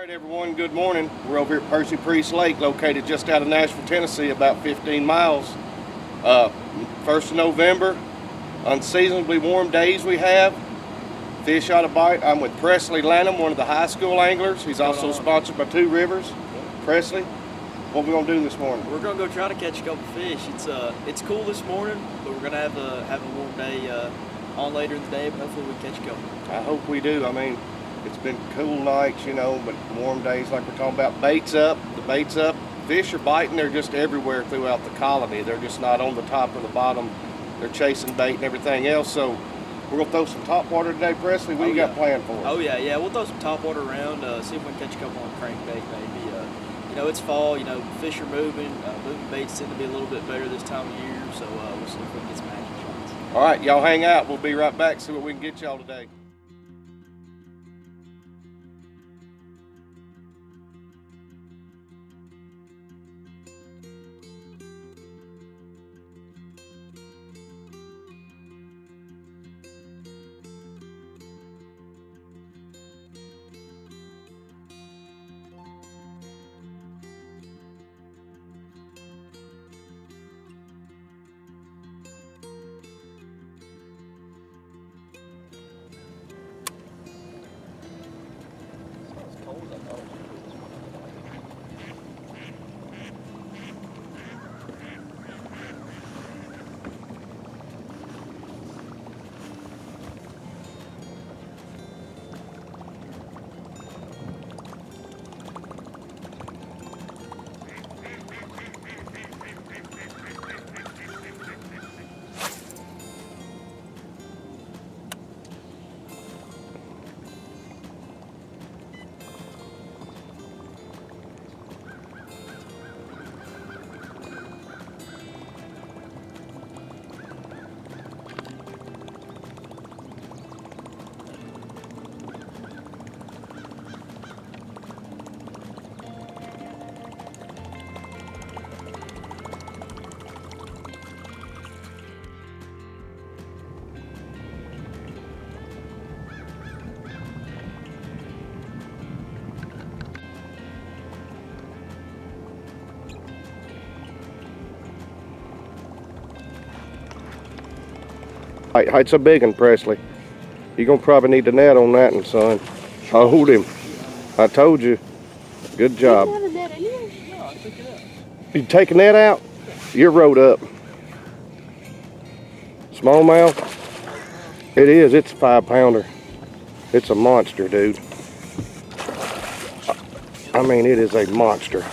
All right, everyone, good morning. We're over here at Percy Lake, located just out of Nashville, Tennessee, about 15 miles. 1st of November, unseasonably warm days we have. Fish ought to bite. I'm with Presley Lannom, one of the high school anglers. He's also sponsored by Two Rivers. Presley, what are we gonna do this morning? We're gonna go try to catch a couple fish. It's cool this morning, but we're gonna have a warm day on later in the day. But hopefully we catch a couple. I hope we do. I mean, it's been cool nights, you know, but warm days like we're talking about. Bait's up. The bait's up. Fish are biting. They're just everywhere throughout the colony. They're just not on the top or the bottom. They're chasing bait and everything else. So we're gonna throw some top water today, Presley. What you got planned for us? Oh yeah. We'll throw some top water around. See if we can catch a couple on crankbait maybe. You know, it's fall. You know, fish are moving. Moving baits tend to be a little bit better this time of year. So we'll see if we can get some action shots. All right, y'all hang out. We'll be right back. See what we can get y'all today. It's a big one, Presley. You're gonna probably need the net on that one, son. Hold him. I told you. Good job. No, I picked it up. You take a net out? You're rode up. Smallmouth? It is. It's a 5-pounder. It's a monster, dude. I mean, it is a monster.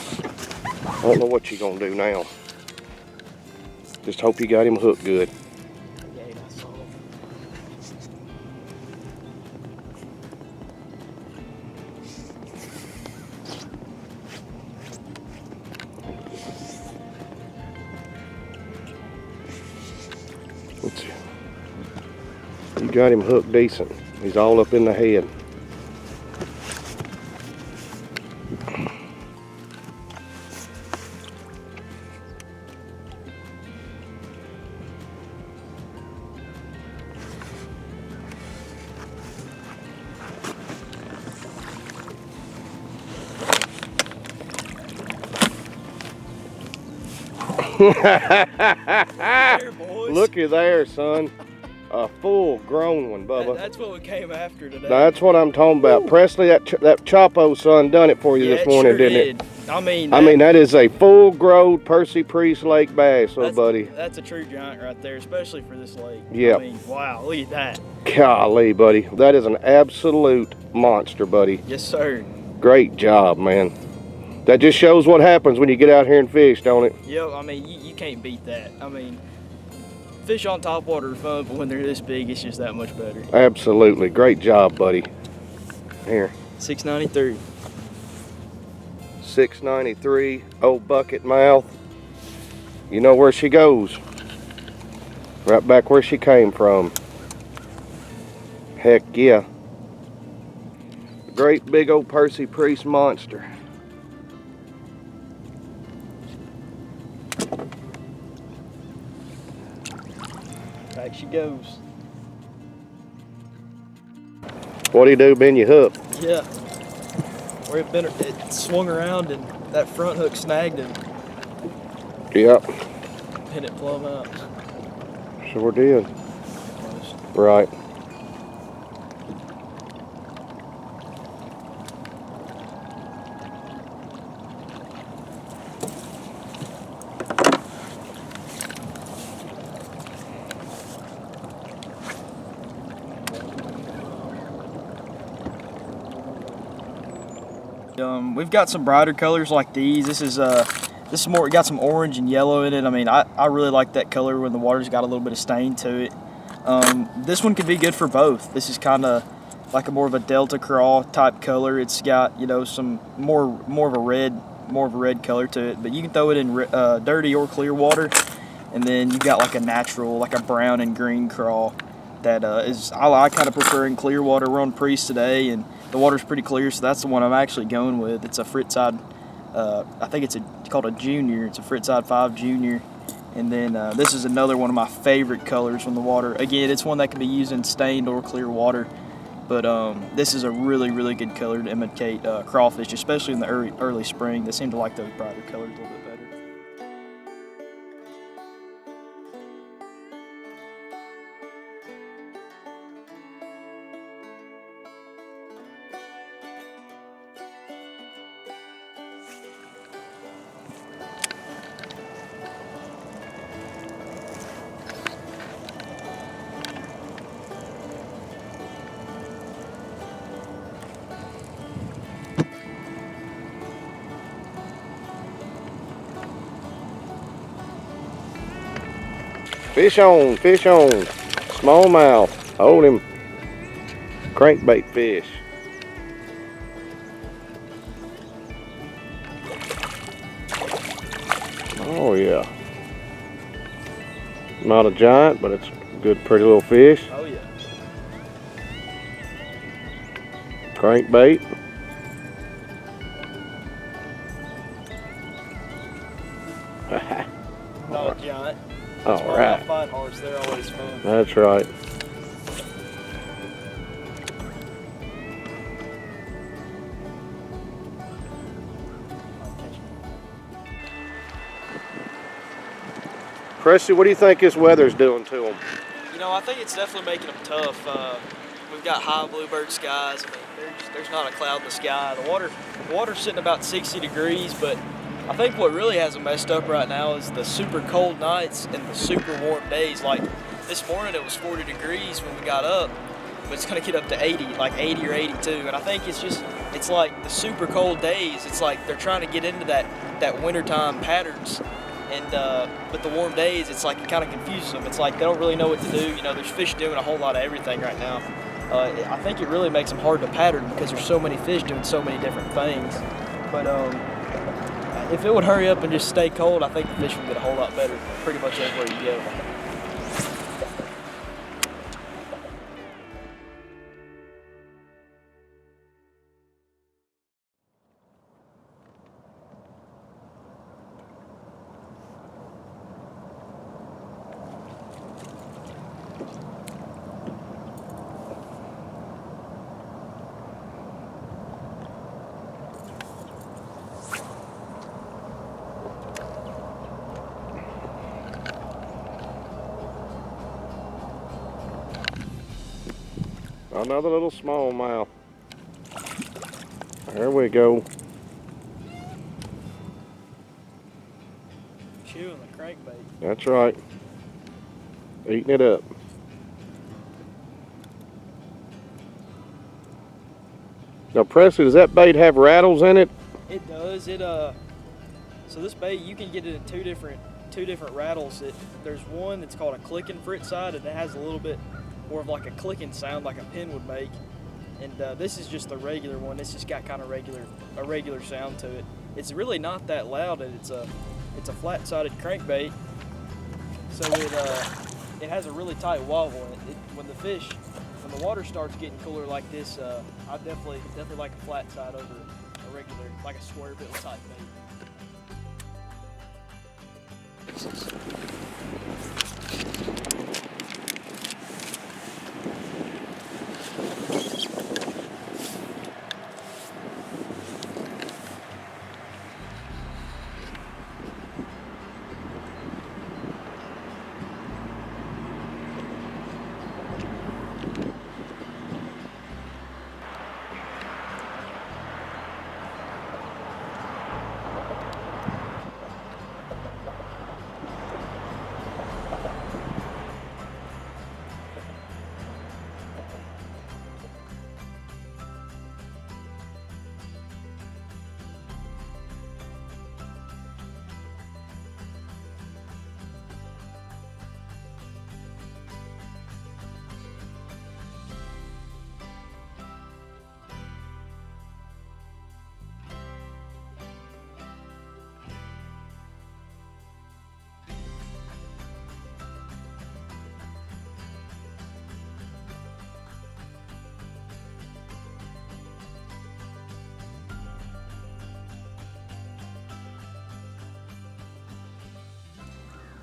I don't know what you're gonna do now. Just hope you got him hooked good. You got him hooked decent. He's all up in the head. Looky there, son. A full-grown one, Bubba. That's what we came after today. That's what I'm talking about. Ooh. Presley, that Chapo, son, done it for you this morning, didn't it? I mean, that is a full-grown Percy Lake bass, buddy. That's a true giant right there, especially for this lake. Yeah. I mean, wow, look at that. Golly, buddy. That is an absolute monster, buddy. Yes, sir. Great job, man. That just shows what happens when you get out here and fish, don't it? Yep, I mean, you can't beat that. I mean, fish on top water are fun, but when they're this big, it's just that much better. Absolutely. Great job, buddy. Here. 693. 693, old bucket mouth. You know where she goes. Right back where she came from. Heck yeah. Great big old Percy Priest monster. Back she goes. What'd he do, bend you hook? Yeah. where it swung around and that front hook snagged and Yep. hit it plumb out. Sure did. Right. We've got some brighter colors like these. This is more, got some orange and yellow in it. I mean, I really like that color when the water's got a little bit of stain to it. This one could be good for both. This is kind of like more of a Delta Crawl type color. It's got, you know, some more of a red color to it. But you can throw it in dirty or clear water, and then you got like a natural, like a brown and green crawl. That I kind of prefer in clear water. We're on Preece today, and the water's pretty clear, so that's the one I'm actually going with. It's a Frittside, I think it's called a Junior. It's a Frittside 5 Junior. And then this is another one of my favorite colors from the water. Again, it's one that can be used in stained or clear water, but this is a really, really good color to imitate crawfish, especially in the early spring. They seem to like those brighter colors a little bit better. Fish on, smallmouth, hold him, crankbait fish. Oh yeah, not a giant, but it's a good pretty little fish. Oh yeah. Crankbait. Not a giant. All right. Fine horse, they're always fun. That's right. Presley, what do you think this weather's doing to them? You know, I think it's definitely making them tough. We've got high bluebird skies. I mean, there's not a cloud in the sky. The water's sitting about 60 degrees, but I think what really has them messed up right now is the super cold nights and the super warm days. Like this morning it was 40 degrees when we got up, but it's gonna get up to 80, like 80 or 82. And I think it's like the super cold days, it's like they're trying to get into that wintertime patterns. And but the warm days, it's like it kind of confuses them. It's like they don't really know what to do. You know, there's fish doing a whole lot of everything right now. I think it really makes them hard to pattern because there's so many fish doing so many different things. But if it would hurry up and just stay cold, I think the fish would get a whole lot better pretty much everywhere you go. Another little smallmouth. There we go. Chewing the crankbait. That's right. Eating it up. Now, Presley, does that bait have rattles in it? It does. So this bait, you can get it in two different rattles. There's one that's called a clicking Frittside, and it has a little bit more of like a clicking sound like a pin would make. And this is just the regular one. It's just got kind of a regular sound to it. It's really not that loud, and it's a flat-sided crankbait. So it has a really tight wobble. And when the water starts getting cooler like this, I definitely like a flat side over a regular, like a square bill type bait.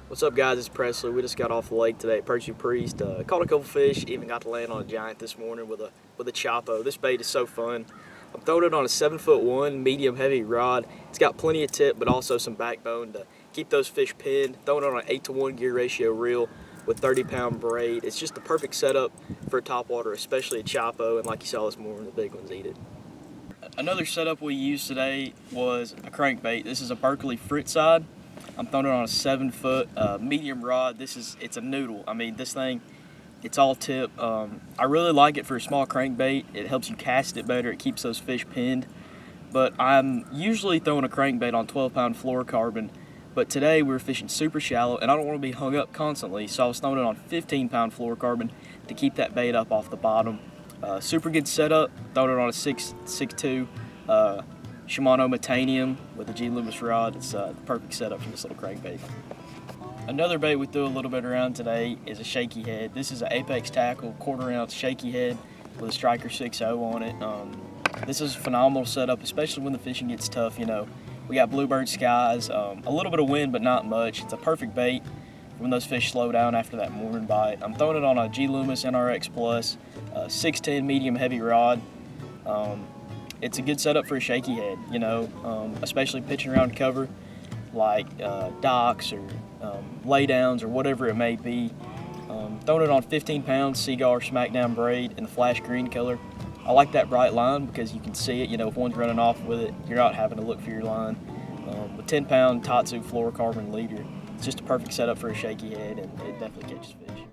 What's up, guys? It's Presley. We just got off the lake today at Percy Priest. Caught a couple fish. Even got to land on a giant this morning with a Chopo. This bait is so fun. I'm throwing it on a 7'1" medium heavy rod. It's got plenty of tip, but also some backbone to keep those fish pinned. Throwing it on an 8-to-1 gear ratio reel with 30-pound braid. It's just the perfect setup for a topwater, especially a Chopo. And like you saw this morning, the big ones eat it. Another setup we used today was a crankbait. This is a Berkeley Fritside. I'm throwing it on a 7-foot medium rod. It's a noodle. I mean, this thing, it's all tip. I really like it for a small crankbait. It helps you cast it better. It keeps those fish pinned. But I'm usually throwing a crankbait on 12-pound fluorocarbon. But today we were fishing super shallow, and I don't want to be hung up constantly, so I was throwing it on 15-pound fluorocarbon to keep that bait up off the bottom. Super good setup. Throwing it on a 6'2". Shimano Metanium with a G Loomis rod. It's the perfect setup for this little crankbait. Another bait we threw a little bit around today is a shaky head. This is an Apex Tackle 1/4 ounce shaky head with a Striker 6.0 on it. This is a phenomenal setup, especially when the fishing gets tough. You know, we got bluebird skies, a little bit of wind, but not much. It's a perfect bait when those fish slow down after that morning bite. I'm throwing it on a G Loomis NRX Plus 6'10" medium heavy rod. It's a good setup for a shaky head, you know, especially pitching around cover like docks or laydowns or whatever it may be. Throwing it on 15-pound Seaguar Smackdown braid in the flash green color. I like that bright line because you can see it. You know, if one's running off with it, you're not having to look for your line. With 10-pound Tatsu fluorocarbon leader, it's just a perfect setup for a shaky head, and it definitely catches fish.